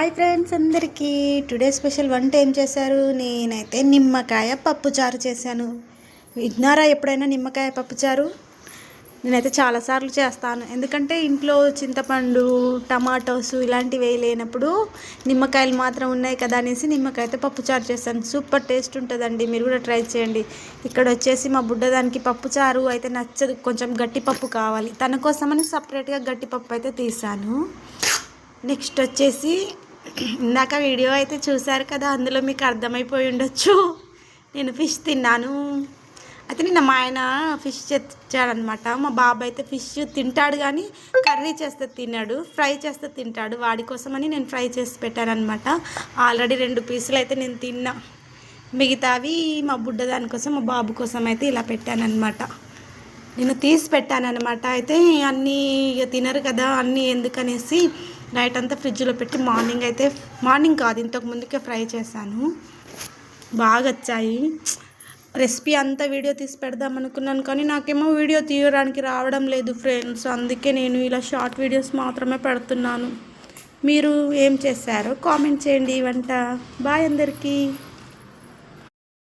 Hi friends అందరికీ today special వంట ఏం చేశారు? నేనైతే నిమ్మకాయ పప్పుచారు చేశాను. విన్నారా ఎప్పుడైనా నిమ్మకాయ పప్పుచారు? నేనైతే చాలాసార్లు చేస్తాను. ఎందుకంటే ఇంట్లో చింతపండు, టమాటోస్ ఇలాంటివి లేనప్పుడు నిమ్మకాయలు మాత్రం ఉన్నాయి కదా అనేసి నిమ్మకాయతో పప్పుచారు చేశాను. సూపర్ టేస్ట్ ఉంటుందండి, మీరు కూడా ట్రై చేయండి. ఇక్కడ వచ్చేసి మా బుడ్డదానికి పప్పుచారు అయితే నచ్చదు, కొంచెం గట్టిపప్పు కావాలి. తన కోసమని సపరేట్గా గట్టిపప్పు అయితే తీసాను. నెక్స్ట్ వచ్చేసి ఇందాక వీడియో అయితే చూశారు కదా, అందులో మీకు అర్థమైపోయి ఉండొచ్చు నేను ఫిష్ తిన్నాను. అయితే నిన్న మా ఆయన ఫిష్ తెచ్చాడనమాట. మా బాబు అయితే ఫిష్ తింటాడు కానీ కర్రీ చేస్తే తిన్నాడు, ఫ్రై చేస్తే తింటాడు. వాడి కోసమని నేను ఫ్రై చేసి పెట్టానమాట. ఆల్రెడీ 2 పీసులు అయితే నేను తిన్నా, మిగతావి మా బుడ్డ దానికోసం మా బాబు కోసం అయితే ఇలా పెట్టానమాట. నేను తీసి పెట్టానమాట. అయితే అన్నీ ఇక తినరు కదా, అన్నీ ఎందుకనేసి నైట్ అంతా ఫ్రిడ్జ్లో పెట్టి మార్నింగ్ కాదు ఇంతకు ముందుకే ఫ్రై చేశాను. బాగా వచ్చాయి. రెసిపీ అంతా వీడియో తీసి పెడదాం అనుకున్నాను కానీ నాకేమో వీడియో తీయడానికి రావడం లేదు ఫ్రెండ్స్. అందుకే నేను ఇలా షార్ట్ వీడియోస్ మాత్రమే పెడుతున్నాను. మీరు ఏం చేశారో కామెంట్ చేయండి. వంట బాయ్ అందరికీ.